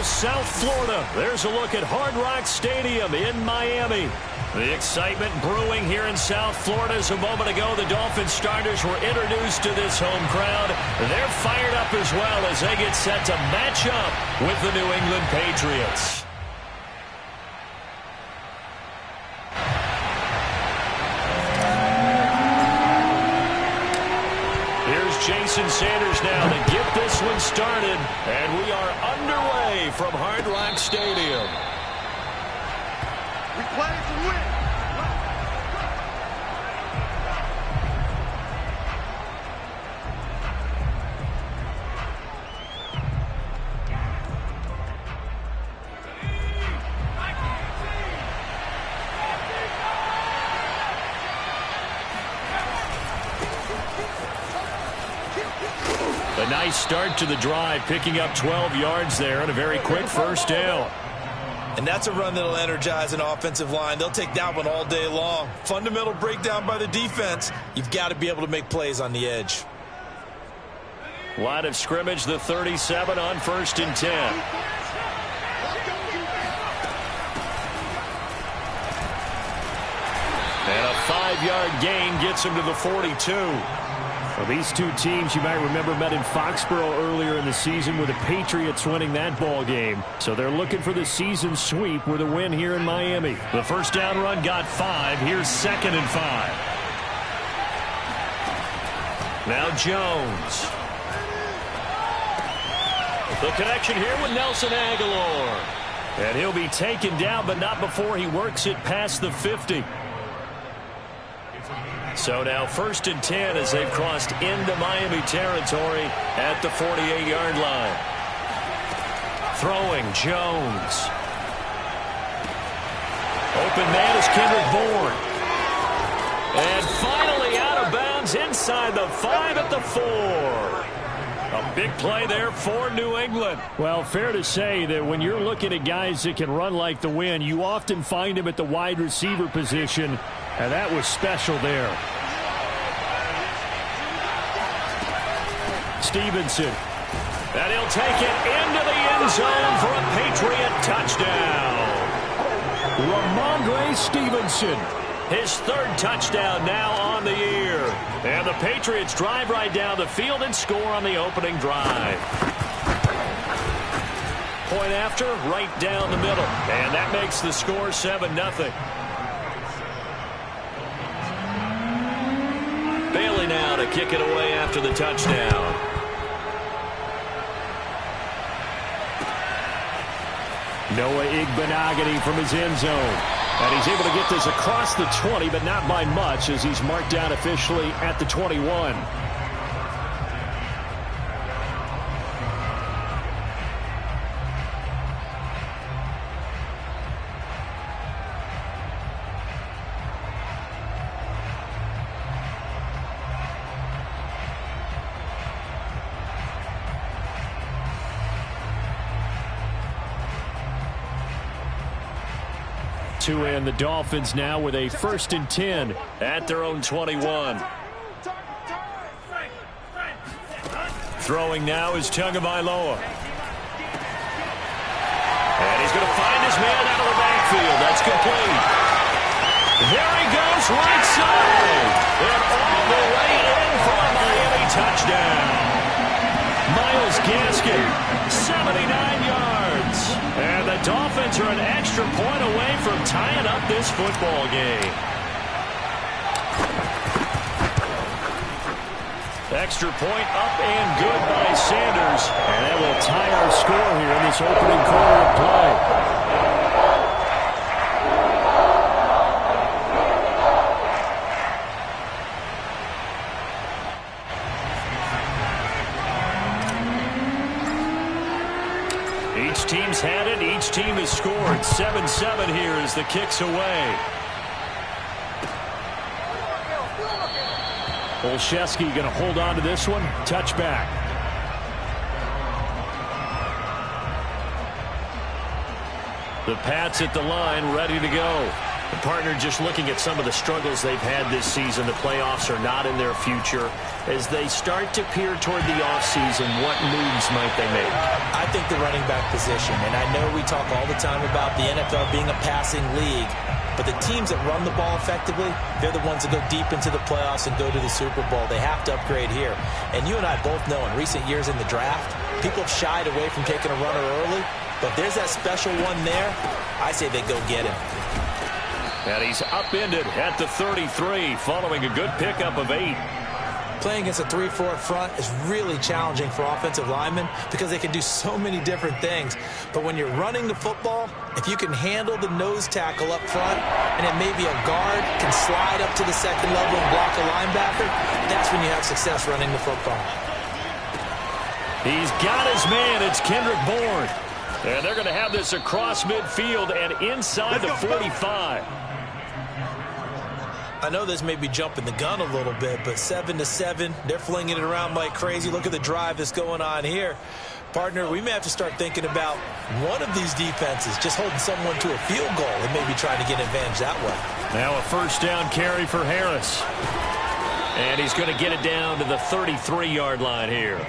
South Florida. There's a look at Hard Rock Stadium in Miami. The excitement brewing here in South Florida. As a moment ago, the Dolphins starters were introduced to this home crowd. They're fired up as well as they get set to match up with the New England Patriots. Here's Jason Sanders now to get this one started. And we are underway from Hard Rock Stadium. We play to win. A nice start to the drive, picking up 12 yards there and a very quick first down. And that's a run that'll energize an offensive line. They'll take that one all day long. Fundamental breakdown by the defense. You've got to be able to make plays on the edge. Line of scrimmage, the 37 on 1st and 10. And a 5-yard gain gets him to the 42. Well, these two teams, you might remember, met in Foxborough earlier in the season with the Patriots winning that ball game. So they're looking for the season sweep with a win here in Miami. The first down run got 5. Here's 2nd and 5. Now Jones. The connection here with Nelson Aguilar. And he'll be taken down, but not before he works it past the 50. So now 1st and 10 as they've crossed into Miami territory at the 48-yard line. Throwing Jones. Open man is Kendrick Bourne. And finally out of bounds inside the 5 at the 4. A big play there for New England. Well, fair to say that when you're looking at guys that can run like the wind, you often find them at the wide receiver position. And that was special there. Stevenson. And he'll take it into the end zone for a Patriot touchdown. Ramondre Stevenson. His 3rd touchdown now on the year. And the Patriots drive right down the field and score on the opening drive. Point after, right down the middle. And that makes the score 7-0. Bailey now to kick it away after the touchdown. Noah Igbenogany from his end zone. And he's able to get this across the 20, but not by much as he's marked down officially at the 21. To end the Dolphins now with a 1st and 10 at their own 21. Throwing now is Tagovailoa. And he's going to find his man out of the backfield. That's complete. There he goes, right side. And all the way in for a Miami touchdown. Myles Gaskin, 79 yards. And the Dolphins are an extra point away from tying up this football game. Extra point up and good by Sanders. And that will tie our score here in this opening quarter of play. Each team's had it. Each team has scored. 7-7 here as the kick's away. Olszewski going to hold on to this one. Touchback. The Pats at the line, ready to go. Partner, just looking at some of the struggles they've had this season, the playoffs are not in their future. As they start to peer toward the offseason, what moves might they make? I think the running back position, and I know we talk all the time about the NFL being a passing league, but the teams that run the ball effectively, they're the ones that go deep into the playoffs and go to the Super Bowl. They have to upgrade here. And you and I both know in recent years in the draft, people have shied away from taking a runner early, but if there's that special one there, I say they go get him. And he's upended at the 33, following a good pickup of 8. Playing against a 3-4 front is really challenging for offensive linemen because they can do so many different things. But when you're running the football, if you can handle the nose tackle up front, and then maybe a guard can slide up to the second level and block a linebacker, that's when you have success running the football. He's got his man. It's Kendrick Bourne. And they're going to have this across midfield and inside the 45. I know this may be jumping the gun a little bit, but 7-7, they're flinging it around like crazy. Look at the drive that's going on here. Partner, we may have to start thinking about one of these defenses just holding someone to a field goal and maybe trying to get an advantage that way. Now a first down carry for Harris. And he's going to get it down to the 33-yard line here.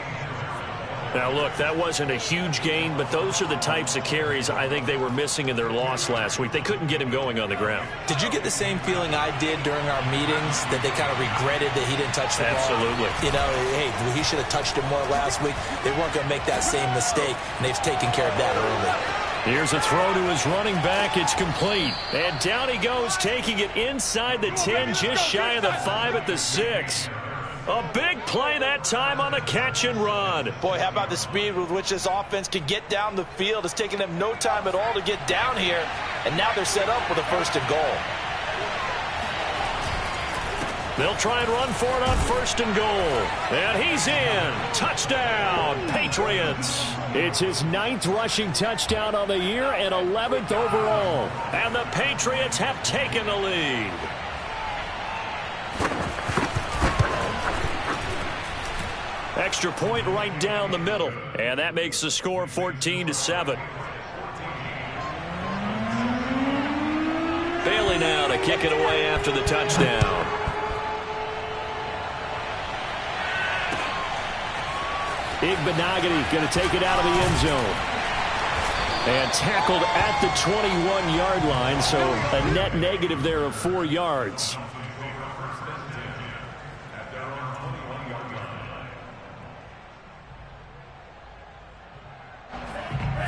Now, look, that wasn't a huge gain, but those are the types of carries I think they were missing in their loss last week. They couldn't get him going on the ground. Did you get the same feeling I did during our meetings, that they kind of regretted that he didn't touch the ball? Absolutely. You know, hey, he should have touched it more last week. They weren't going to make that same mistake, and they've taken care of that early. Here's a throw to his running back. It's complete. And down he goes, taking it inside the 10, just shy of the 5 at the 6. A big play that time on the catch and run. Boy, how about the speed with which this offense can get down the field? It's taken them no time at all to get down here, and now they're set up with a 1st and goal. They'll try and run for it on 1st and goal. And he's in. Touchdown, Patriots. It's his 9th rushing touchdown on the year and 11th overall. And the Patriots have taken the lead. Extra point right down the middle. And that makes the score 14-7. Bailey now to kick it away after the touchdown. Igbenogany going to take it out of the end zone. And tackled at the 21-yard line, so a net negative there of 4 yards.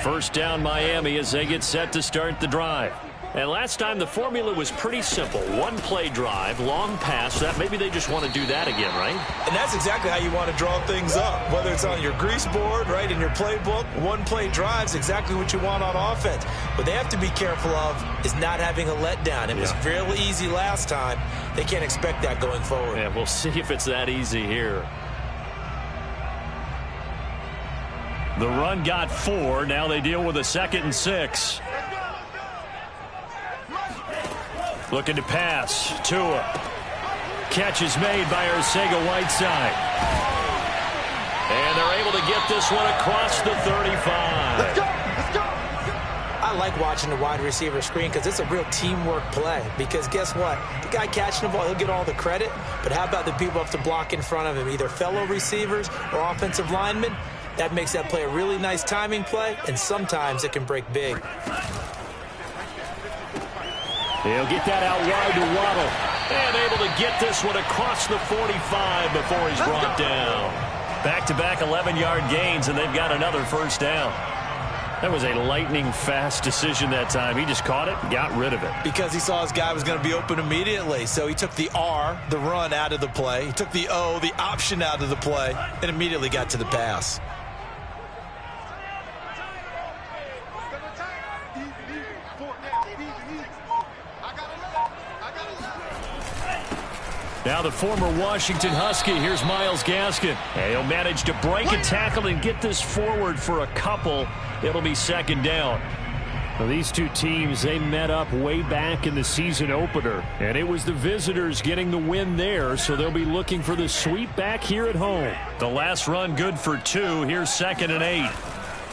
First down Miami as they get set to start the drive. And last time the formula was pretty simple. 1-play drive, long pass. That maybe they just want to do that again, right? And that's exactly how you want to draw things up. Whether it's on your grease board, right, in your playbook, 1-play drives exactly what you want on offense. What they have to be careful of is not having a letdown. It was real easy last time. They can't expect that going forward. Yeah, we'll see if it's that easy here. The run got 4. Now they deal with a 2nd and 6. Looking to pass. Tua. Catch is made by Arcega-Whiteside. And they're able to get this one across the 35. Let's go! Let's go! I like watching the wide receiver screen because it's a real teamwork play. Because guess what? The guy catching the ball, he'll get all the credit. But how about the people who have to block in front of him, either fellow receivers or offensive linemen? That makes that play a really nice timing play, and sometimes it can break big. He'll get that out wide to Waddle. And able to get this one across the 45 before he's brought down. Back-to-back 11-yard gains, and they've got another first down. That was a lightning-fast decision that time. He just caught it and got rid of it. Because he saw his guy was going to be open immediately. So he took the R, the run, out of the play. He took the O, the option, out of the play, and immediately got to the pass. Now the former Washington Husky. Here's Myles Gaskin. And he'll manage to break a tackle and get this forward for a couple. It'll be 2nd down. Well, these two teams, they met up way back in the season opener. And it was the visitors getting the win there, so they'll be looking for the sweep back here at home. The last run good for 2. Here's 2nd and 8.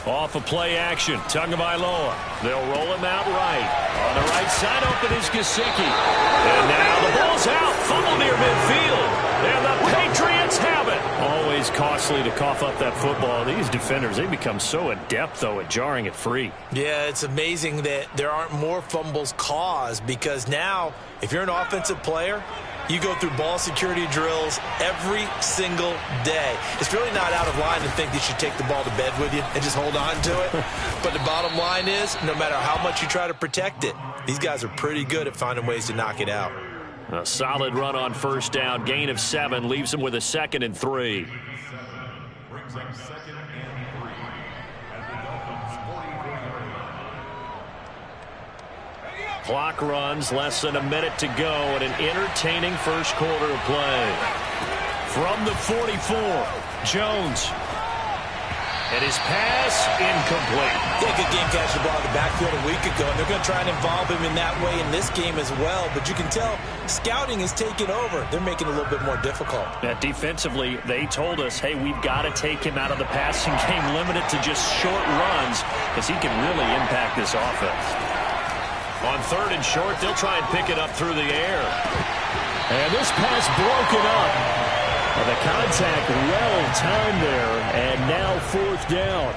Off of play action, Tagovailoa. They'll roll him out right. On the right side, open is Gesicki. And now the ball's out. Fumble near midfield. And the Patriots have it. Always costly to cough up that football. These defenders, they become so adept, though, at jarring it free. Yeah, it's amazing that there aren't more fumbles caused, because now, if you're an offensive player, you go through ball security drills every single day. It's really not out of line to think that you should take the ball to bed with you and just hold on to it. But the bottom line is, no matter how much you try to protect it, these guys are pretty good at finding ways to knock it out. A solid run on first down. Gain of 7 leaves them with a 2nd and 3. Brings up 2nd and 3 at the Dolphins' 43-yard line. Clock runs, less than a minute to go, and an entertaining first quarter of play. From the 44, Jones. And his pass incomplete. Yeah, good game catching the ball in the backfield a week ago, and they're going to try and involve him in that way in this game as well. But you can tell scouting is taking over. They're making it a little bit more difficult. Defensively, they told us, hey, we've got to take him out of the passing game, limit it to just short runs, because he can really impact this offense. On 3rd and short, they'll try and pick it up through the air. And this pass broken up. And the contact well-timed there, and now 4th down.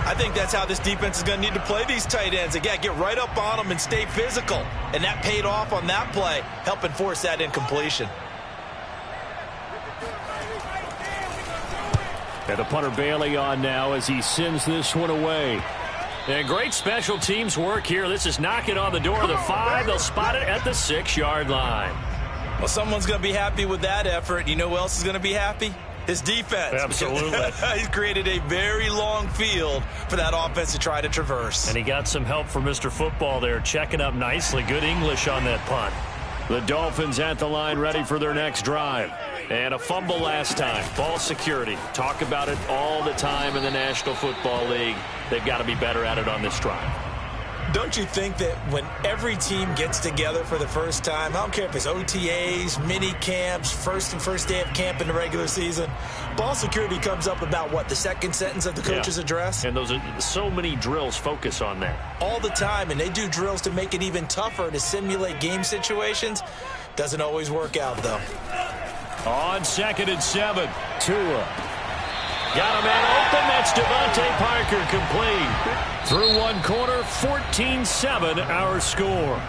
I think that's how this defense is going to need to play these tight ends. Again, get right up on them and stay physical. And that paid off on that play, helping force that incompletion. And the punter Bailey on now as he sends this one away. And great special teams work here. This is knocking on the door of the 5. They'll spot it at the 6-yard line. Well, someone's going to be happy with that effort. You know who else is going to be happy? His defense. Absolutely. He's created a very long field for that offense to try to traverse. And he got some help from Mr. Football there, checking up nicely. Good English on that punt. The Dolphins at the line, ready for their next drive. And a fumble last time. Ball security. Talk about it all the time in the National Football League. They've got to be better at it on this drive. Don't you think that when every team gets together for the first time, I don't care if it's OTAs, mini camps, first day of camp in the regular season, ball security comes up about what, the second sentence of the coach's address? And those are so many drills focus on that. All the time, and they do drills to make it even tougher to simulate game situations. Doesn't always work out, though. On 2nd and 7, Tua. Got a man open. That's Devontae Parker complete. Through one quarter, 14-7 our score.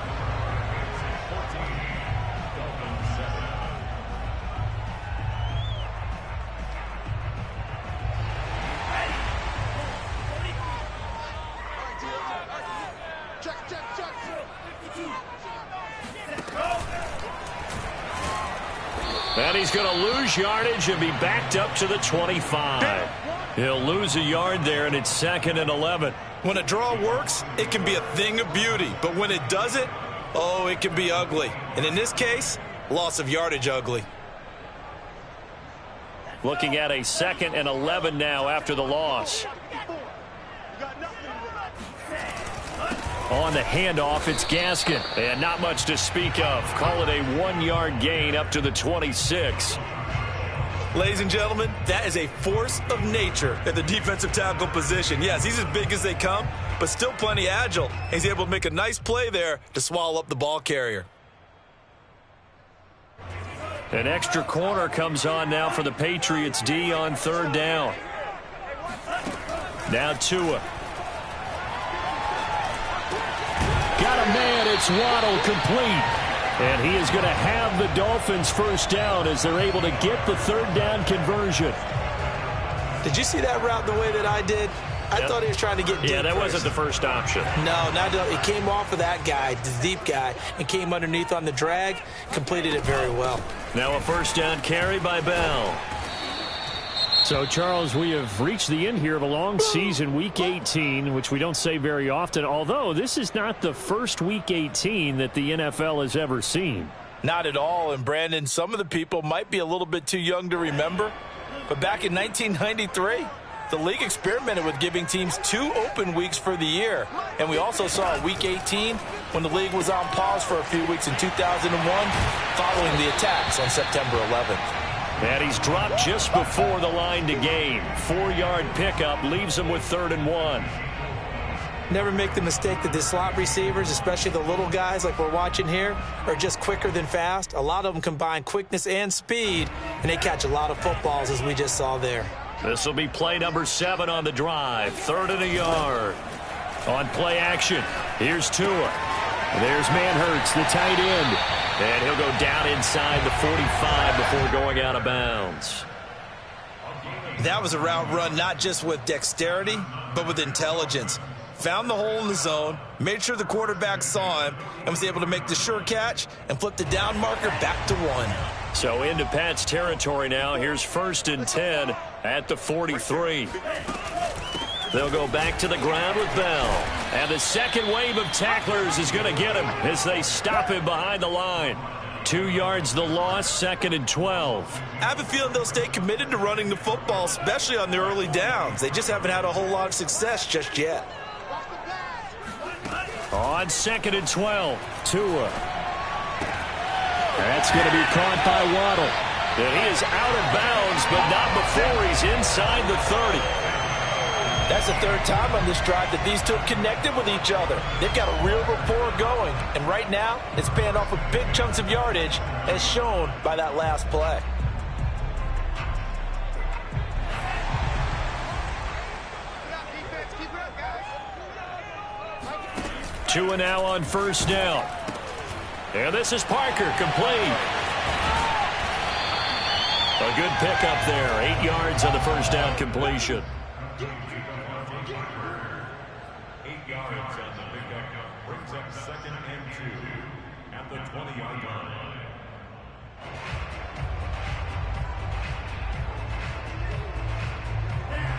And he's going to lose yardage and be backed up to the 25. He'll lose a yard there, and it's 2nd and 11. When a draw works, it can be a thing of beauty. But when it doesn't, oh, it can be ugly. And in this case, loss of yardage ugly. Looking at a 2nd and 11 now after the loss. On the handoff, it's Gaskin. And not much to speak of. Call it a 1-yard gain up to the 26. Ladies and gentlemen, that is a force of nature at the defensive tackle position. Yes, he's as big as they come, but still plenty agile. He's able to make a nice play there to swallow up the ball carrier. An extra corner comes on now for the Patriots D on 3rd down. Now Tua. Got a man, it's Waddle complete. And he is going to have the Dolphins first down as they're able to get the 3rd down conversion. Did you see that route the way that I did? I thought he was trying to get deep. Yeah, that wasn't the first option. No, it came off of that guy, the deep guy, and came underneath on the drag, completed it very well. Now a first down carry by Bell. So, Charles, we have reached the end here of a long season, Week 18, which we don't say very often, although this is not the first Week 18 that the NFL has ever seen. Not at all, and Brandon, some of the people might be a little bit too young to remember, but back in 1993, the league experimented with giving teams 2 open weeks for the year, and we also saw Week 18 when the league was on pause for a few weeks in 2001 following the attacks on September 11th. And he's dropped just before the line to gain. 4-yard pickup leaves him with 3rd and 1. Never make the mistake that the slot receivers, especially the little guys like we're watching here, are just quicker than fast. A lot of them combine quickness and speed, and they catch a lot of footballs, as we just saw there. This will be play number 7 on the drive. 3rd and a yard. On play action, here's Tua. There's Manhurts, the tight end. And he'll go down inside the 45 before going out of bounds. That was a route run not just with dexterity, but with intelligence. Found the hole in the zone, made sure the quarterback saw him, and was able to make the sure catch and flip the down marker back to 1. So into Pats territory now. Here's 1st and 10 at the 43. They'll go back to the ground with Bell. And the second wave of tacklers is going to get him as they stop him behind the line. 2 yards the loss, 2nd and 12. I have a feeling they'll stay committed to running the football, especially on the early downs. They just haven't had a whole lot of success just yet. On 2nd and 12, Tua. That's going to be caught by Waddle. And he is out of bounds, but not before he's inside the 30. That's the 3rd time on this drive that these two have connected with each other. They've got a real rapport going, and right now it's paying off with big chunks of yardage, as shown by that last play. Tua now on 1st down. And this is Parker, complete. A good pickup there, 8 yards on the 1st down completion. 8 yards on the pickup. Brings up 2nd and 2 at the 20-yard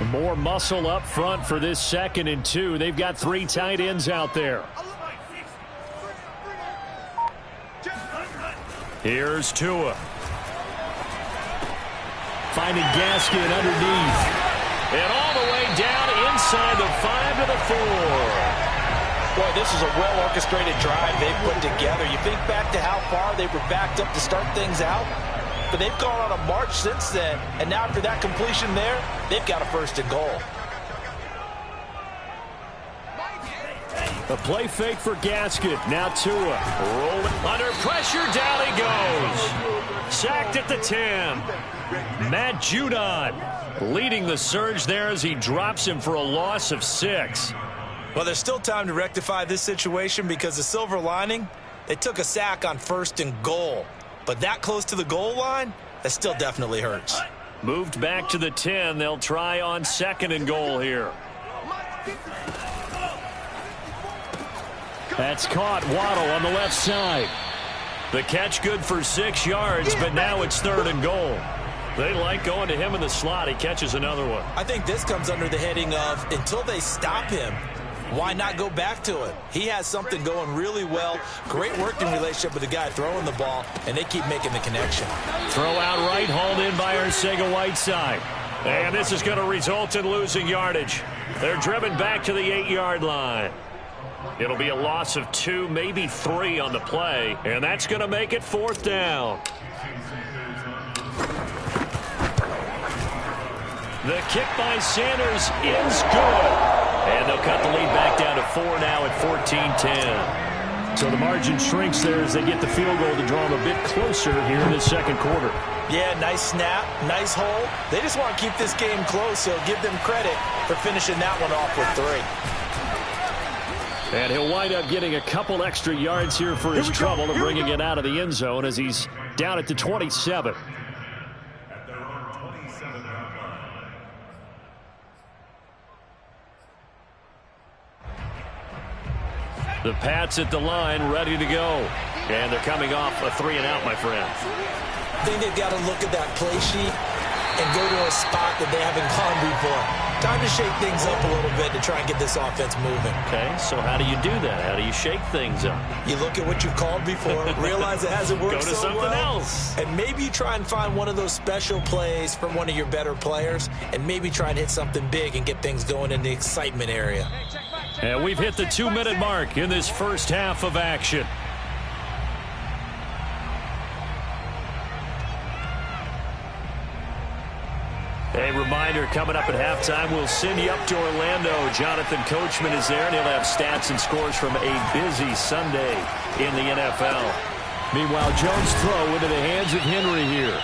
line. More muscle up front for this 2nd and 2. They've got 3 tight ends out there. Here's Tua. Finding Gaskin underneath. And all the way down inside the 5 to the 4. Boy, this is a well-orchestrated drive they've put together. You think back to how far they were backed up to start things out, but they've gone on a march since then, and now after that completion there, they've got a 1st and goal. A play fake for Gaskin. Now Tua rolling under pressure. Down he goes. Sacked at the 10. Matt Judon leading the surge there as he drops him for a loss of 6. Well, there's still time to rectify this situation because the silver lining, they took a sack on 1st and goal. But that close to the goal line, that still definitely hurts. Moved back to the 10. They'll try on 2nd and goal here. That's caught. Waddle on the left side. The catch good for 6 yards, but now it's 3rd and goal. They like going to him in the slot. He catches another one. I think this comes under the heading of until they stop him, why not go back to it? He has something going really well. Great working relationship with the guy throwing the ball, and they keep making the connection. Throw out right, hauled in by Arcega-Whiteside. And this is going to result in losing yardage. They're driven back to the 8-yard line. It'll be a loss of 2, maybe 3 on the play, and that's going to make it 4th down. The kick by Sanders is good. And they'll cut the lead back down to 4 now at 14-10. So the margin shrinks there as they get the field goal to draw them a bit closer here in the 2nd quarter. Yeah, nice snap, nice hole. They just want to keep this game close, so give them credit for finishing that one off with 3. And he'll wind up getting a couple extra yards here for his trouble of bringing it out of the end zone as he's down at the 27. At their own 27-yard line. The Pats at the line, ready to go. And they're coming off a 3-and-out, my friend. I think they've got to look at that play sheet and go to a spot that they haven't gone before. Time to shake things up a little bit to try and get this offense moving. Okay, so how do you do that? How do you shake things up? You look at what you've called before, realize it hasn't worked Go to so something well, else. and maybe you try and find one of those special plays from one of your better players, and maybe try and hit something big and get things going in the excitement area. And we've hit the 2-minute mark in this first half of action. A reminder, coming up at halftime, we'll send you up to Orlando. Jonathan Coachman is there, and he'll have stats and scores from a busy Sunday in the NFL. Meanwhile, Jones' throw into the hands of Henry here.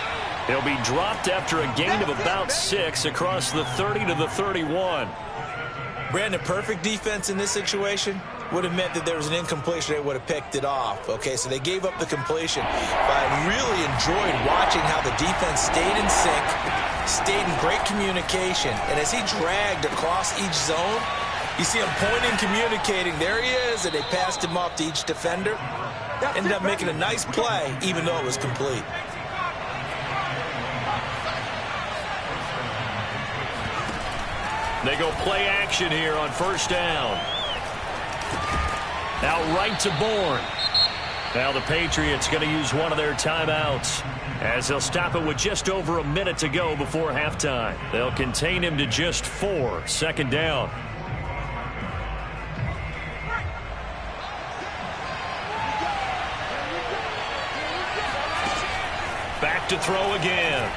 He'll be dropped after a gain of about 6 across the 30 to the 31. Brandon, perfect defense in this situation would have meant that there was an incompletion. They would have picked it off. Okay, so they gave up the completion. But I really enjoyed watching how the defense stayed in sync, stayed in great communication. And as he dragged across each zone, you see him pointing, communicating. There he is, and they passed him off to each defender. Ended up making a nice play, even though it was complete. They go play action here on first down. Out right to Bourne. Now the Patriots going to use one of their timeouts as they'll stop it with just over a minute to go before halftime. They'll contain him to just 4. Second down. Back to throw again.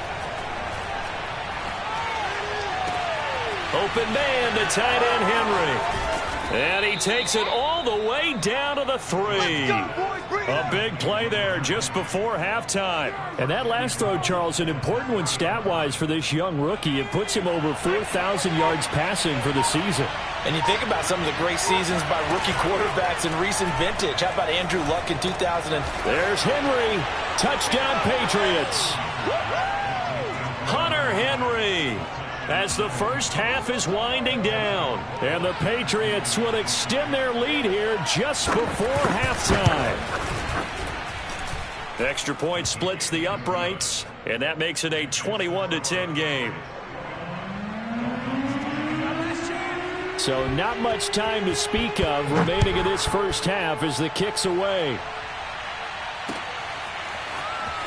Open man to tight end Henry. And he takes it all the way down to the 3. A big play there just before halftime. And that last throw, Charles, an important one stat-wise for this young rookie. It puts him over 4,000 yards passing for the season. And you think about some of the great seasons by rookie quarterbacks in recent vintage. How about Andrew Luck in 2000? There's Henry. Touchdown, Patriots. Hunter Henry. As the first half is winding down. And the Patriots will extend their lead here just before halftime. Extra point splits the uprights, and that makes it a 21-10 game. So not much time to speak of remaining in this first half as the kick's away.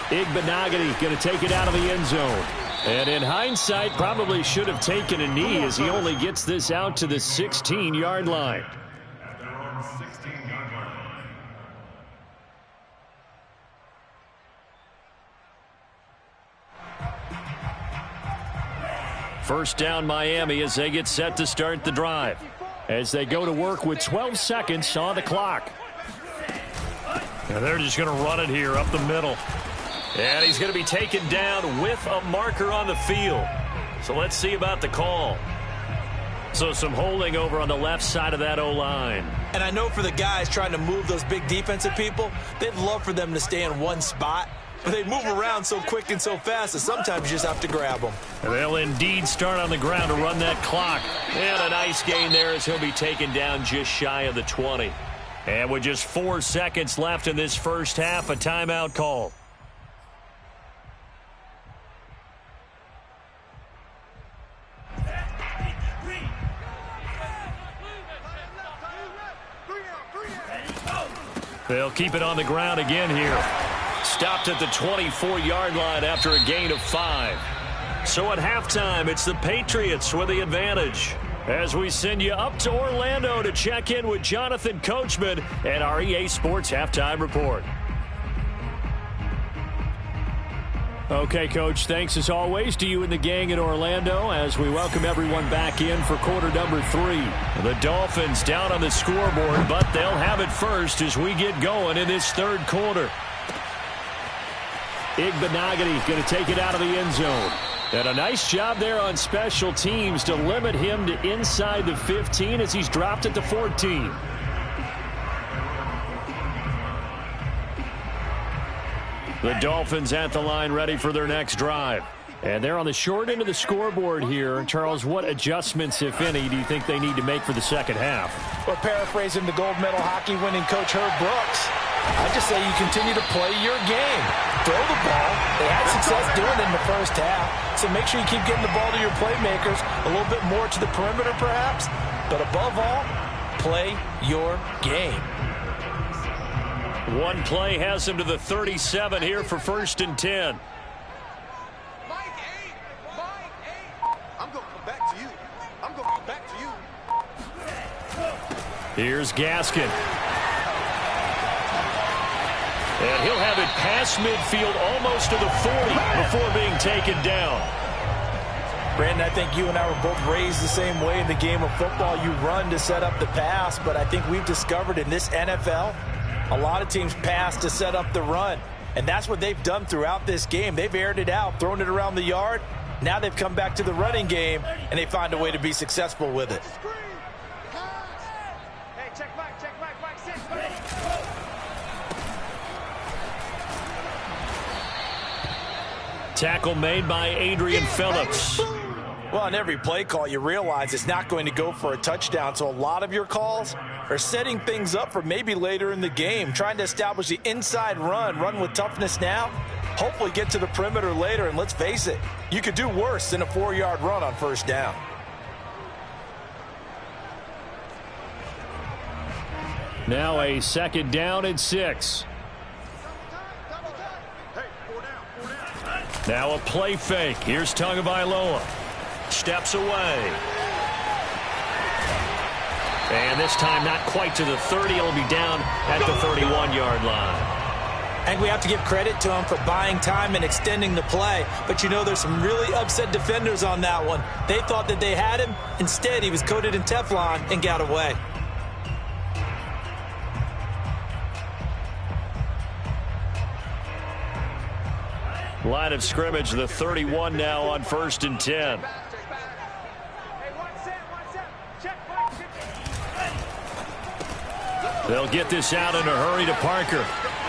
Igbenogany going to take it out of the end zone. And in hindsight, probably should have taken a knee as he only gets this out to the 16-yard line. First down Miami as they get set to start the drive. As they go to work with 12 seconds on the clock. And they're just going to run it here up the middle. And he's going to be taken down with a marker on the field. So let's see about the call. So some holding over on the left side of that O-line. And I know for the guys trying to move those big defensive people, they'd love for them to stay in one spot. But they move around so quick and so fast that sometimes you just have to grab them. And they'll indeed start on the ground to run that clock. And a nice gain there as he'll be taken down just shy of the 20. And with just 4 seconds left in this first half, a timeout call. They'll keep it on the ground again here. Stopped at the 24-yard line after a gain of 5. So at halftime, it's the Patriots with the advantage. As we send you up to Orlando to check in with Jonathan Coachman and our EA Sports Halftime Report. Okay, Coach, thanks as always to you and the gang in Orlando as we welcome everyone back in for quarter number 3. The Dolphins down on the scoreboard, but they'll have it first as we get going in this third quarter. Igbenogany going to take it out of the end zone. And a nice job there on special teams to limit him to inside the 15 as he's dropped at the 14. The Dolphins at the line ready for their next drive. And they're on the short end of the scoreboard here. Charles, what adjustments, if any, do you think they need to make for the second half? Well, paraphrasing the gold medal hockey winning coach Herb Brooks, I just say you continue to play your game. Throw the ball. They had success doing it in the first half. So make sure you keep getting the ball to your playmakers, a little bit more to the perimeter perhaps. But above all, play your game. One play has him to the 37 here for 1st and 10. I'm going to come back to you. I'm going to come back to you. Here's Gaskin. And he'll have it past midfield almost to the 40 before being taken down. Brandon, I think you and I were both raised the same way in the game of football. You run to set up the pass, but I think we've discovered in this NFL, a lot of teams pass to set up the run. And that's what they've done throughout this game. They've aired it out, thrown it around the yard. Now they've come back to the running game, and they find a way to be successful with it. Tackle made by Adrian Phillips. Well, on every play call, you realize it's not going to go for a touchdown, so a lot of your calls are setting things up for maybe later in the game, trying to establish the inside run with toughness now, hopefully get to the perimeter later, and let's face it, you could do worse than a 4-yard run on first down. Now a 2nd down and 6. Now a play fake. Here's Tagovailoa. Steps away. And this time not quite to the 30. It'll be down at the 31-yard line. I think we have to give credit to him for buying time and extending the play. But, you know, there's some really upset defenders on that one. They thought that they had him. Instead, he was coated in Teflon and got away. Line of scrimmage, the 31 now on 1st and 10. They'll get this out in a hurry to Parker.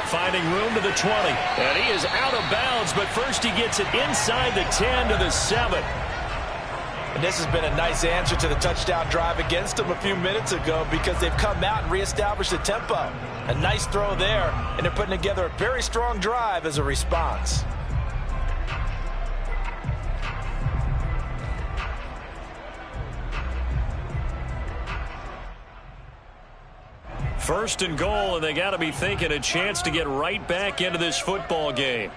Finding room to the 20. And he is out of bounds, but first he gets it inside the 10 to the 7. And this has been a nice answer to the touchdown drive against them a few minutes ago because they've come out and reestablished the tempo. A nice throw there, and they're putting together a very strong drive as a response. First and goal, and they got to be thinking a chance to get right back into this football game.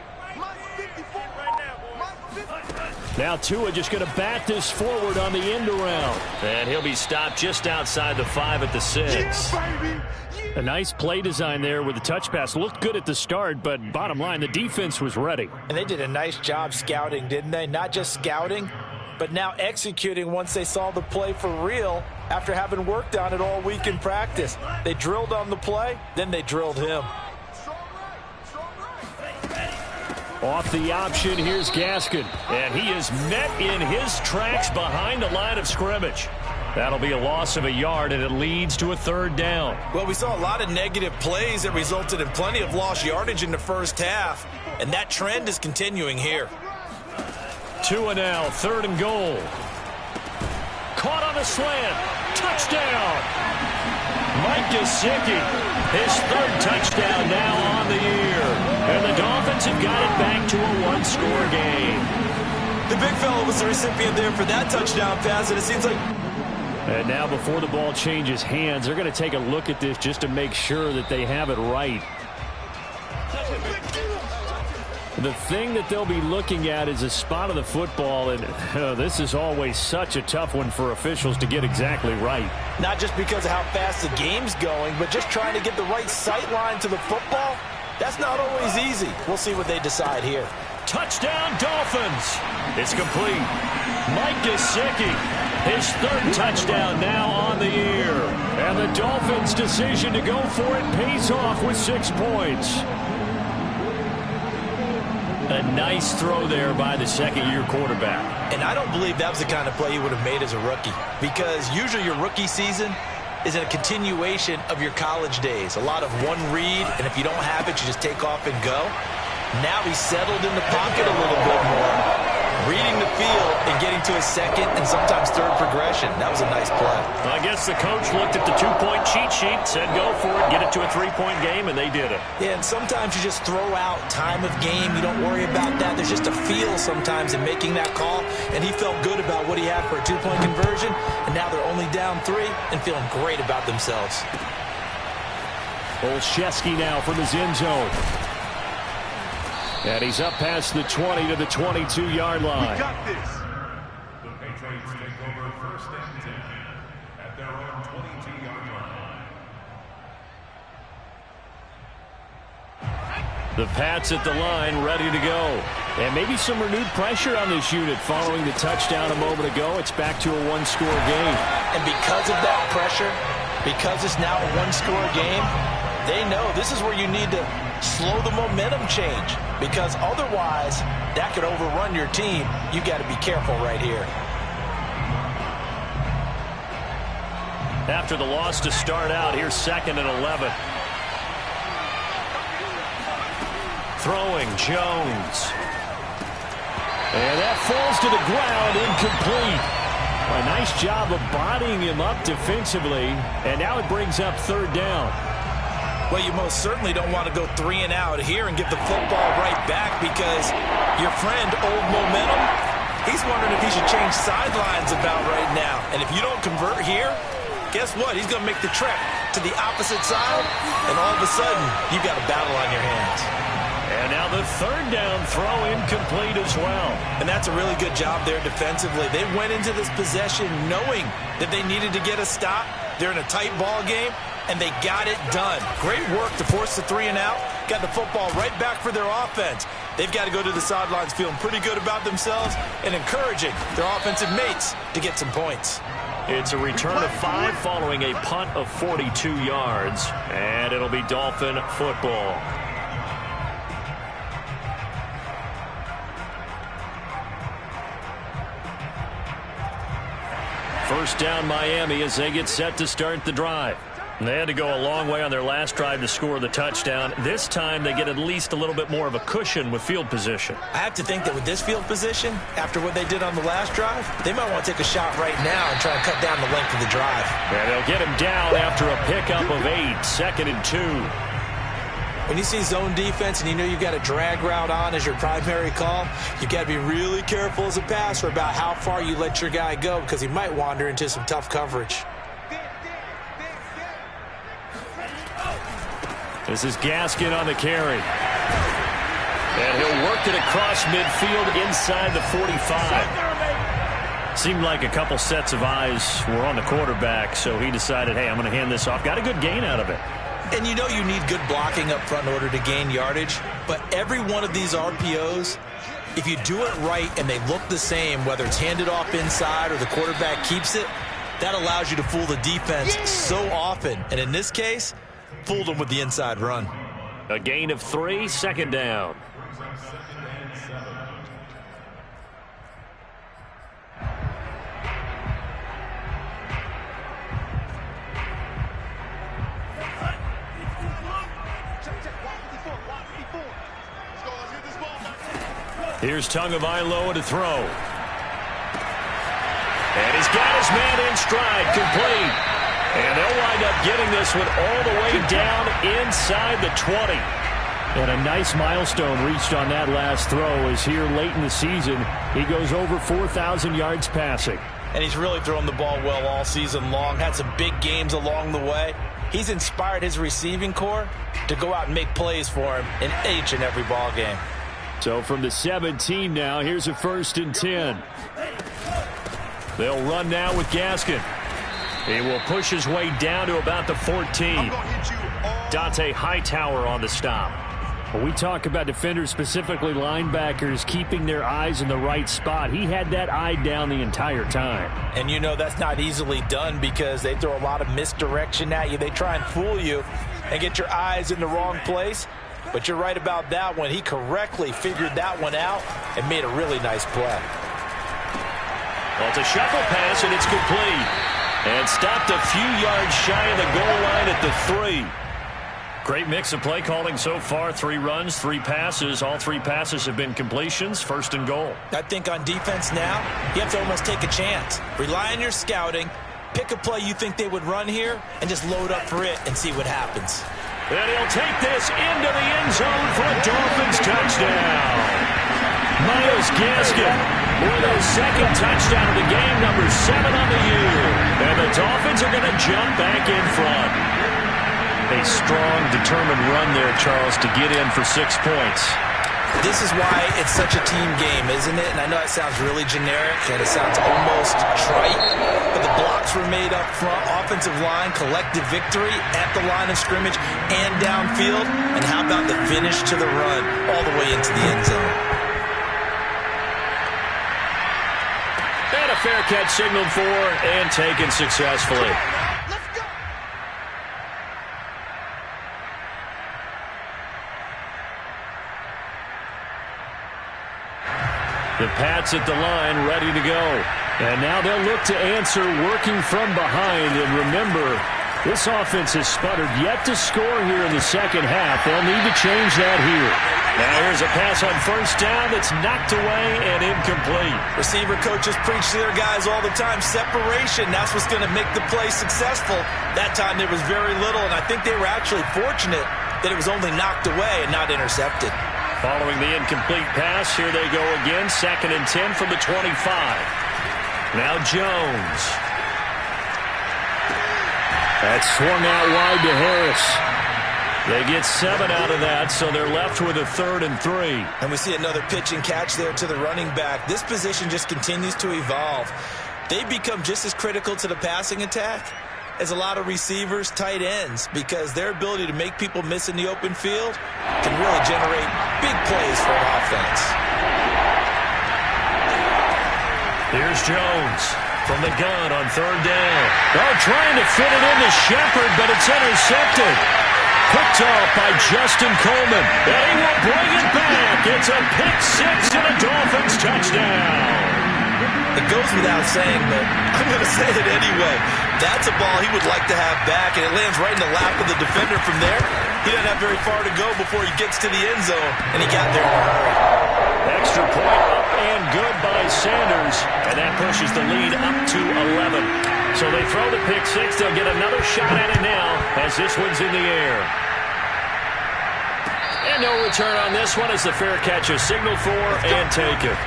Now Tua just going to bat this forward on the end around. And he'll be stopped just outside the 5 at the 6. A nice play design there with the touch pass. Looked good at the start, but bottom line, the defense was ready. And they did a nice job scouting, didn't they? Not just scouting, but now executing once they saw the play for real after having worked on it all week in practice. They drilled on the play, then they drilled him. Off the option, here's Gaskin. And he is met in his tracks behind the line of scrimmage. That'll be a loss of a yard, and it leads to a 3rd down. Well, we saw a lot of negative plays that resulted in plenty of lost yardage in the first half, and that trend is continuing here. Tua now, 3rd and goal. Caught on a slant. Touchdown. Mike Gesicki, his 3rd touchdown now on the year. And the Dolphins have got it back to a 1-score game. The big fella was the recipient there for that touchdown pass, and it seems like... And now before the ball changes hands, they're going to take a look at this just to make sure that they have it right. The thing that they'll be looking at is a spot of the football, and this is always such a tough one for officials to get exactly right. Not just because of how fast the game's going, but just trying to get the right sight line to the football. That's not always easy. We'll see what they decide here. Touchdown, Dolphins. It's complete. Mike Gesicki, his 3rd touchdown now on the year. And the Dolphins' decision to go for it pays off with 6 points. A nice throw there by the 2nd-year quarterback. And I don't believe that was the kind of play he would have made as a rookie, because usually your rookie season is a continuation of your college days. A lot of one read, and if you don't have it, you just take off and go. Now he's settled in the pocket a little bit more, reading the field and getting to his 2nd and sometimes 3rd progression. That was a nice play. I guess the coach looked at the 2-point cheat sheet, said go for it, get it to a 3-point game, and they did it. Yeah, and sometimes you just throw out time of game. You don't worry about that. There's just a feel sometimes in making that call, and he felt good about what he had for a 2-point conversion, and now they're only down 3 and feeling great about themselves. Olszewski now from his end zone. And he's up past the 20 to the 22-yard line. We got this. The Patriots take over 1st and 10 at their own 22-yard line. The Pats at the line, ready to go. And maybe some renewed pressure on this unit following the touchdown a moment ago. It's back to a one-score game. And because of that pressure, because it's now a one-score game, they know this is where you need to slow the momentum change, because otherwise that could overrun your team. You got to be careful right here. After the loss to start out, here's 2nd and 11. Throwing, Jones. And that falls to the ground, incomplete. A nice job of bodying him up defensively, and now it brings up 3rd down. Well, you most certainly don't want to go 3 and out here and give the football right back, because your friend, Old Momentum, he's wondering if he should change sidelines about right now. And if you don't convert here, guess what? He's going to make the trek to the opposite side, and all of a sudden, you've got a battle on your hands. And now the 3rd down throw incomplete as well. And that's a really good job there defensively. They went into this possession knowing that they needed to get a stop. They're in a tight ball game, and they got it done. Great work to force the 3 and out. Got the football right back for their offense. They've got to go to the sidelines feeling pretty good about themselves and encouraging their offensive mates to get some points. It's a return of 5 following a punt of 42 yards, and it'll be Dolphin football. First down Miami as they get set to start the drive. They had to go a long way on their last drive to score the touchdown. This time they get at least a little bit more of a cushion with field position. I have to think that with this field position, after what they did on the last drive, they might want to take a shot right now and try and cut down the length of the drive. And they'll get him down after a pickup of 8, 2nd and 2. When you see zone defense and you know you've got a drag route on as your primary call, you've got to be really careful as a passer about how far you let your guy go, because he might wander into some tough coverage. This is Gaskin on the carry. And he'll work it across midfield inside the 45. Seemed like a couple sets of eyes were on the quarterback, so he decided, hey, I'm going to hand this off. Got a good gain out of it. And you know you need good blocking up front in order to gain yardage, but every one of these RPOs, if you do it right and they look the same, whether it's handed off inside or the quarterback keeps it, that allows you to fool the defense so often. And in this case, fooled them with the inside run. A gain of 3, 2nd down. Here's Tagovailoa to throw. And he's got his man in stride, complete. And they'll wind up getting this one all the way down inside the 20. And a nice milestone reached on that last throw, as here late in the season, he goes over 4,000 yards passing. And he's really thrown the ball well all season long, had some big games along the way. He's inspired his receiving corps to go out and make plays for him in each and every ball game. So from the 17 now, here's a 1st and 10. They'll run now with Gaskin. He will push his way down to about the 14. Dante Hightower on the stop. When we talk about defenders, specifically linebackers, keeping their eyes in the right spot, he had that eye down the entire time. And you know that's not easily done, because they throw a lot of misdirection at you. They try and fool you and get your eyes in the wrong place. But you're right about that one. He correctly figured that one out and made a really nice play. Well, it's a shuffle pass, and it's complete. And stopped a few yards shy of the goal line at the 3. Great mix of play calling so far. 3 runs, 3 passes. All 3 passes have been completions. 1st and goal. I think on defense now, you have to almost take a chance. Rely on your scouting. Pick a play you think they would run here and just load up for it and see what happens. And he'll take this into the end zone for a Dolphins touchdown. Myles Gaskin with his 2nd touchdown of the game, number 7 on the year. And the Dolphins are going to jump back in front. A strong, determined run there, Charles, to get in for 6 points. This is why it's such a team game, isn't it? And I know it sounds really generic and it sounds almost trite, but the blocks were made up front, offensive line, collective victory at the line of scrimmage and downfield. And how about the finish to the run all the way into the end zone? a fair catch signaled for and taken successfully. Let's go. The Pats at the line, ready to go. And now they'll look to answer working from behind. And remember, this offense has sputtered yet to score here in the second half. They'll need to change that here. Now here's a pass on first down that's knocked away and incomplete. Receiver coaches preach to their guys all the time. Separation, that's what's going to make the play successful. That time there was very little, and I think they were actually fortunate that it was only knocked away and not intercepted. Following the incomplete pass, here they go again. 2nd and 10 from the 25. Now Jones. That's swung out wide to Harris. They get 7 out of that, so they're left with a 3rd and 3. And we see another pitch and catch there to the running back. This position just continues to evolve. They become just as critical to the passing attack as a lot of receivers, tight ends, because their ability to make people miss in the open field can really generate big plays for an offense. Here's Jones from the gun on 3rd down. Oh, trying to fit it into Shepard, but it's intercepted. Picked off by Justin Coleman. And he will bring it back. It's a pick 6 and a Dolphins touchdown. It goes without saying, but I'm going to say it anyway. That's a ball he would like to have back, and it lands right in the lap of the defender from there. He doesn't have very far to go before he gets to the end zone, and he got there in a hurry. Extra point up and good by Sanders, and that pushes the lead up to 11. So they throw the pick 6. They'll get another shot at it now as this one's in the air. And no return on this one as the fair catch is signaled for and taken.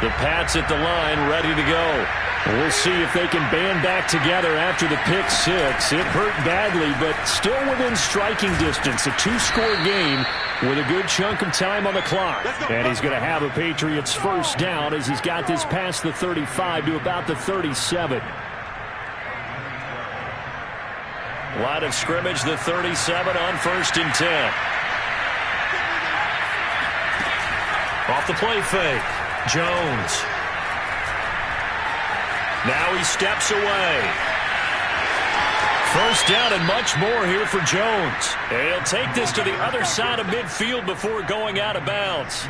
The Pats at the line, ready to go. We'll see if they can band back together after the pick 6. It hurt badly, but still within striking distance. A 2-score game with a good chunk of time on the clock. And he's going to have a Patriots first down as he's got this past the 35 to about the 37. Line of scrimmage, the 37 on 1st and 10. Off the play fake. Jones. Now he steps away. First down and much more here for Jones. And he'll take this to the other side of midfield before going out of bounds.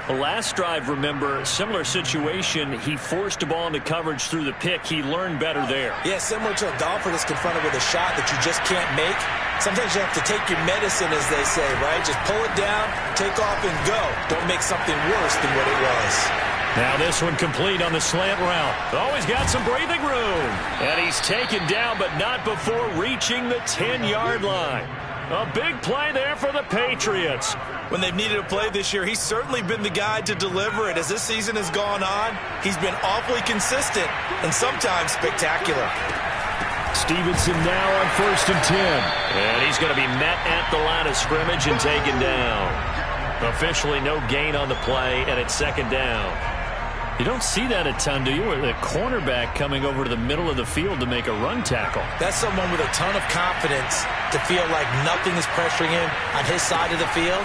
The last drive, remember, similar situation. He forced a ball into coverage through the pick. He learned better there. Yeah, similar to a golfer that's confronted with a shot that you just can't make. Sometimes you have to take your medicine, as they say, right? Just pull it down, take off, and go. Don't make something worse than what it was. Now this one complete on the slant route. Oh, he's got some breathing room. And he's taken down, but not before reaching the 10-yard line. A big play there for the Patriots. When they've needed a play this year, he's certainly been the guy to deliver it. As this season has gone on, he's been awfully consistent and sometimes spectacular. Stevenson now on 1st and 10. And he's going to be met at the line of scrimmage and taken down. Officially no gain on the play, and it's 2nd down. You don't see that a ton, do you? With a cornerback coming over to the middle of the field to make a run tackle. That's someone with a ton of confidence to feel like nothing is pressuring him on his side of the field.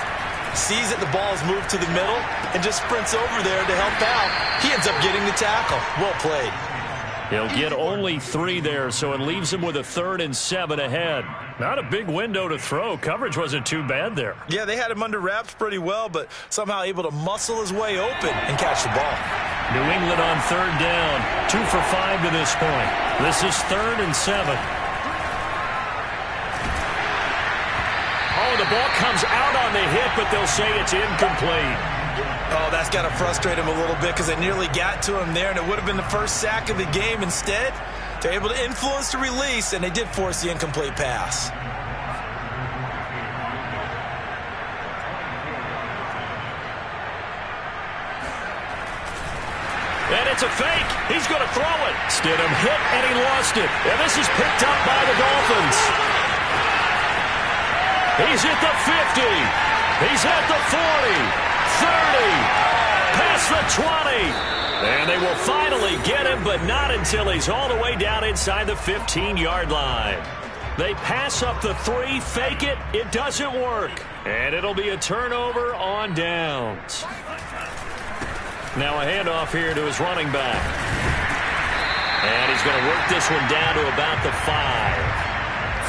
Sees that the ball is moved to the middle and just sprints over there to help out. He ends up getting the tackle. Well played. He'll get only 3 there, so it leaves him with a 3rd and 7 ahead. Not a big window to throw. Coverage wasn't too bad there. Yeah, they had him under wraps pretty well, but somehow able to muscle his way open and catch the ball. New England on 3rd down. 2 for 5 to this point. This is 3rd and 7. Oh, the ball comes out on the hit, but they'll say it's incomplete. Oh, that's got to frustrate him a little bit because they nearly got to him there, and it would have been the first sack of the game. Instead, they're able to influence the release, and they did force the incomplete pass. And it's a fake. He's going to throw it. Stidham hit, and he lost it. And this is picked up by the Dolphins. He's at the 50. He's at the 40. 30, past the 20, and they will finally get him, but not until he's all the way down inside the 15-yard line. They pass up the 3, fake it. It doesn't work. And it'll be a turnover on downs. Now a handoff here to his running back. And he's going to work this one down to about the 5.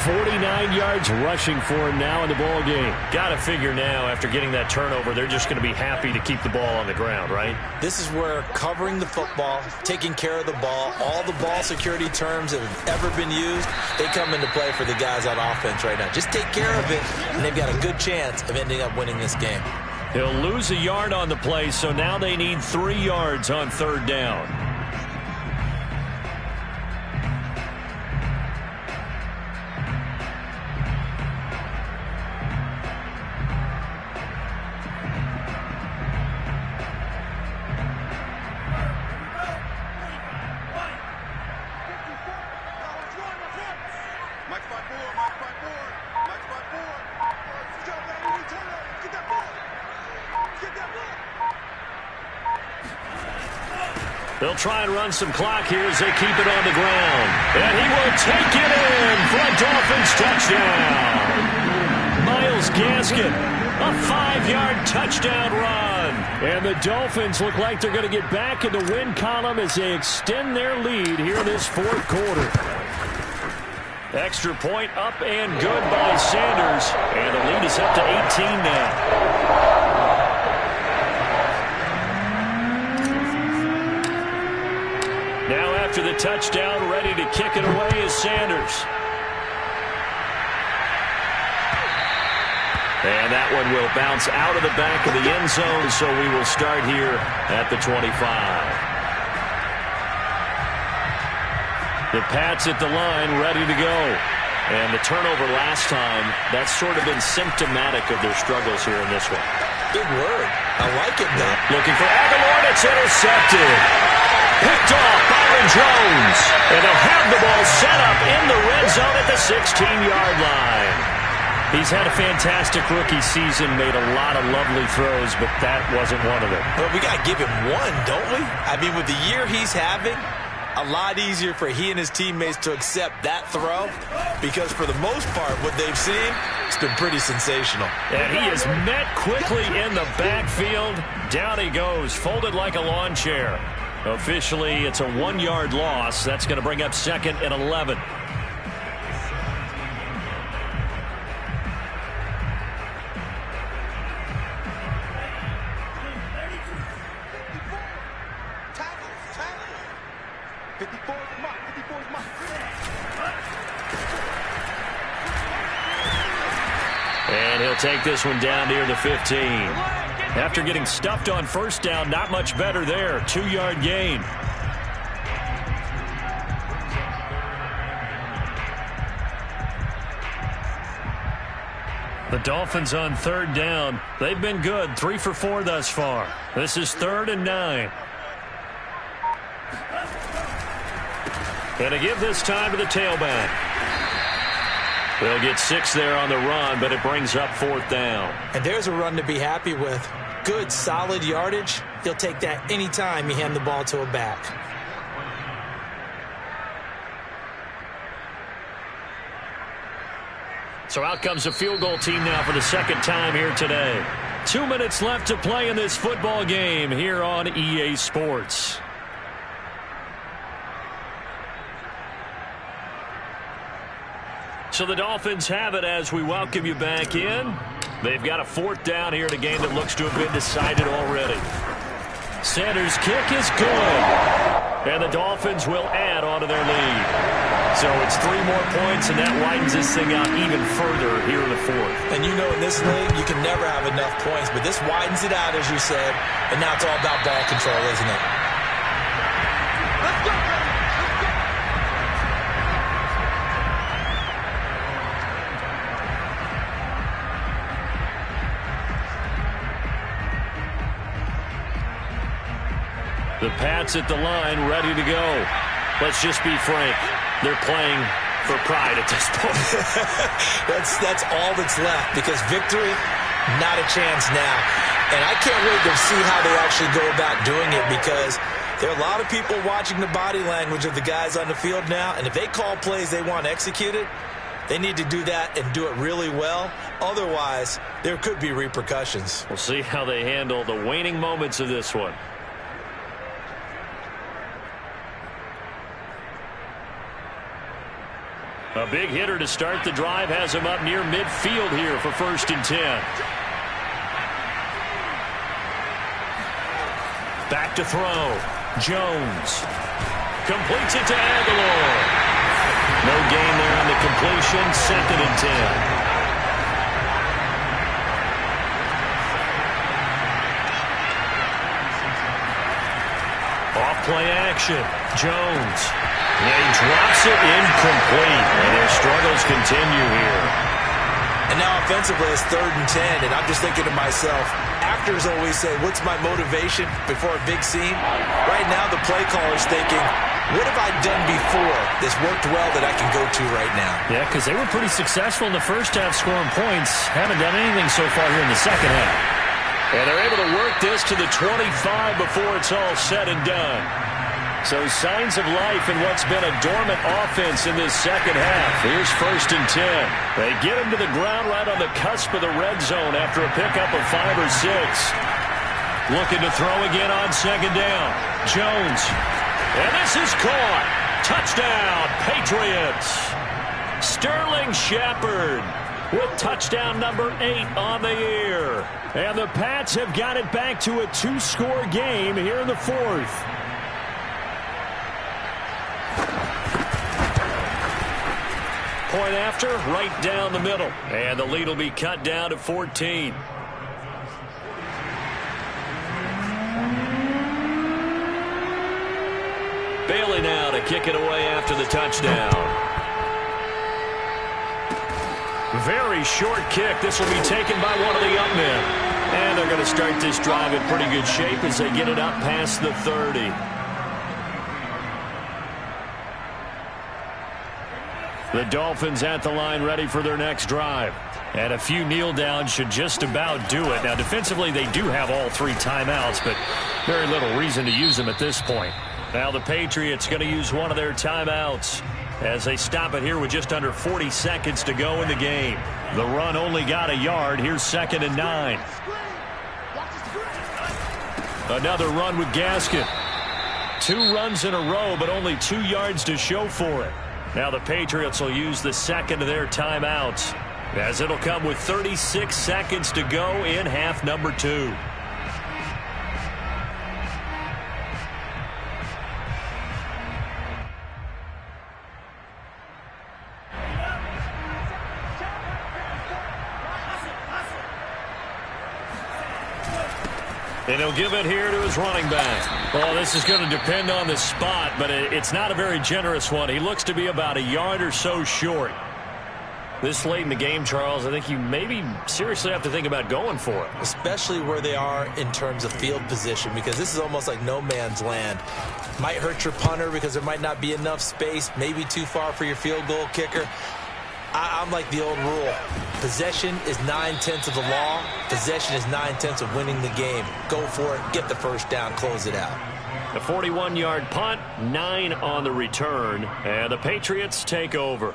49 yards rushing for him now in the ball game. Got to figure now, after getting that turnover, they're just going to be happy to keep the ball on the ground, right? This is where covering the football, taking care of the ball, all the ball security terms that have ever been used, they come into play for the guys on offense right now. Just take care of it, and they've got a good chance of ending up winning this game. He'll lose a yard on the play, so now they need 3 yards on 3rd down. They'll try and run some clock here as they keep it on the ground. And he will take it in for a Dolphins touchdown. Myles Gaskin, a 5-yard touchdown run. And the Dolphins look like they're going to get back in the win column as they extend their lead here in this 4th quarter. Extra point up and good by Sanders. And the lead is up to 18 now. Now after the touchdown, ready to kick it away is Sanders. And that one will bounce out of the back of the end zone, so we will start here at the 25. The Pats at the line, ready to go. And the turnover last time, that's sort of been symptomatic of their struggles here in this one. Big word. I like it, though. Looking for Aguilar, and it's intercepted. Picked off Byron Jones. And they'll have the ball set up in the red zone at the 16-yard line. He's had a fantastic rookie season, made a lot of lovely throws, but that wasn't one of them. Well, we got to give him one, don't we? I mean, with the year he's having, a lot easier for he and his teammates to accept that throw because for the most part, what they've seen, it's been pretty sensational. And he is met quickly in the backfield. Down he goes, folded like a lawn chair. Officially, it's a 1-yard loss. That's going to bring up 2nd and 11. And he'll take this one down near the 15. After getting stuffed on 1st down, not much better there. 2-yard gain. The Dolphins on 3rd down. They've been good. 3 for 4 thus far. This is 3rd and 9. And to give this time to the tailback. They'll get 6 there on the run, but it brings up 4th down. And there's a run to be happy with. Good, solid yardage. He'll take that anytime you hand the ball to a back. So out comes the field goal team now for the 2nd time here today. 2 minutes left to play in this football game here on EA Sports. So the Dolphins have it as we welcome you back in. They've got a 4th down here in a game that looks to have been decided already. Sanders' kick is good. And the Dolphins will add on to their lead. So it's 3 more points, and that widens this thing out even further here in the 4th. And you know in this league, you can never have enough points, but this widens it out, as you said, and now it's all about ball control, isn't it? Let's go, baby. The Pats at the line, ready to go. Let's just be frank. They're playing for pride at this point. that's all that's left because victory, not a chance now. And I can't wait to see how they actually go about doing it because there are a lot of people watching the body language of the guys on the field now. And if they call plays they want executed, They need to do that and do it really well. Otherwise, there could be repercussions. We'll see how they handle the waning moments of this one. A big hitter to start the drive has him up near midfield here for 1st and 10. Back to throw. Jones completes it to Aguilar. No gain there on the completion. 2nd and 10. Off-play action. Jones. Yeah, he drops it incomplete. And their struggles continue here. And now offensively, it's 3rd and 10, and I'm just thinking to myself, actors always say, what's my motivation before a big scene? Right now, the play caller's thinking, what have I done before that's worked well that I can go to right now? Yeah, because they were pretty successful in the first half scoring points. Haven't done anything so far here in the second half. And they're able to work this to the 25 before it's all said and done. So signs of life in what's been a dormant offense in this second half. Here's 1st and 10. They get him to the ground right on the cusp of the red zone after a pickup of 5 or 6. Looking to throw again on 2nd down. Jones. And this is caught. Touchdown, Patriots. Sterling Shepard with touchdown number 8 on the year. And the Pats have got it back to a 2-score game here in the 4th. Point after, right down the middle. And the lead will be cut down to 14. Bailey now to kick it away after the touchdown. Very short kick. This will be taken by one of the up men. And they're going to start this drive in pretty good shape as they get it up past the 30. The Dolphins at the line ready for their next drive. And a few kneel downs should just about do it. Now, defensively, they do have all 3 timeouts, but very little reason to use them at this point. Now the Patriots going to use one of their timeouts as they stop it here with just under 40 seconds to go in the game. The run only got a yard. Here's 2nd and 9. Another run with Gaskin. 2 runs in a row, but only 2 yards to show for it. Now the Patriots will use the second of their timeouts, as it'll come with 36 seconds to go in half number 2. And he'll give it here to his running back. Well, this is going to depend on the spot, but it's not a very generous one. He looks to be about a yard or so short. This late in the game, Charles, I think you maybe seriously have to think about going for it. Especially where they are in terms of field position, because this is almost like no man's land. Might hurt your punter because there might not be enough space, maybe too far for your field goal kicker. I'm like the old rule. Possession is 9/10 of the law. Possession is 9/10 of winning the game. Go for it. Get the first down. Close it out. The 41-yard punt, 9 on the return, and the Patriots take over.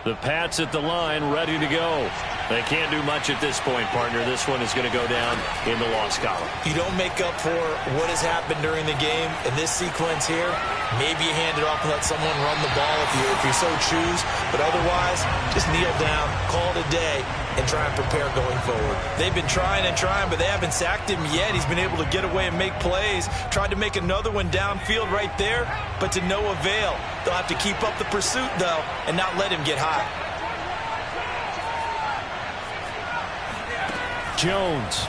The Pats at the line, ready to go. They can't do much at this point, partner. This one is going to go down in the loss column. You don't make up for what has happened during the game. In this sequence here, maybe you hand it off and let someone run the ball if you so choose. But otherwise, just kneel down, call it a day, and try and prepare going forward. They've been trying and trying, but they haven't sacked him yet. He's been able to get away and make plays. Tried to make another one downfield right there, but to no avail. They'll have to keep up the pursuit, though, and not let him get high. Jones.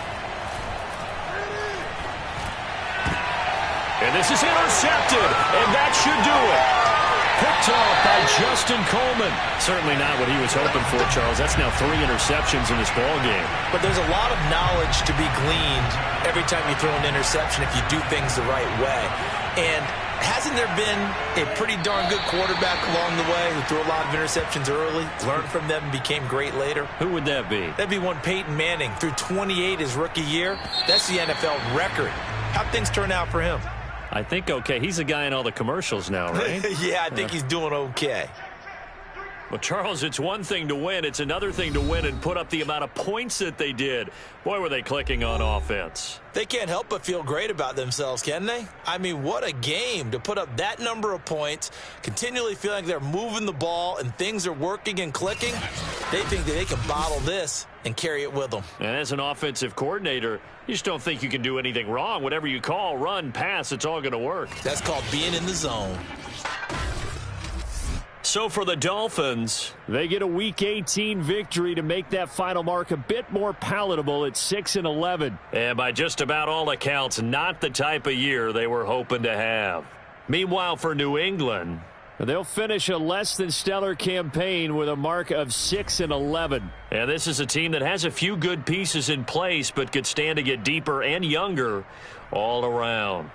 And this is intercepted, and that should do it. Picked off by Justin Coleman. Certainly not what he was hoping for, Charles. That's now 3 interceptions in this ball game. But there's a lot of knowledge to be gleaned every time you throw an interception if you do things the right way. And hasn't there been a pretty darn good quarterback along the way who threw a lot of interceptions early, learned from them, and became great later? Who would that be? That'd be one Peyton Manning. Threw 28 his rookie year. That's the NFL record. How'd things turn out for him? I think okay. He's a guy in all the commercials now, right? Yeah, I think he's doing okay. Well, Charles, it's one thing to win. It's another thing to win and put up the amount of points that they did. Boy, were they clicking on offense. They can't help but feel great about themselves, can they? I mean, what a game to put up that number of points, continually feeling like they're moving the ball and things are working and clicking. They think that they can bottle this and carry it with them. And as an offensive coordinator, you just don't think you can do anything wrong. Whatever you call, run, pass, it's all going to work. That's called being in the zone. So for the Dolphins, they get a Week 18 victory to make that final mark a bit more palatable at 6-11. And by just about all accounts, not the type of year they were hoping to have. Meanwhile, for New England, they'll finish a less than stellar campaign with a mark of 6-11. And this is a team that has a few good pieces in place, but could stand to get deeper and younger all around.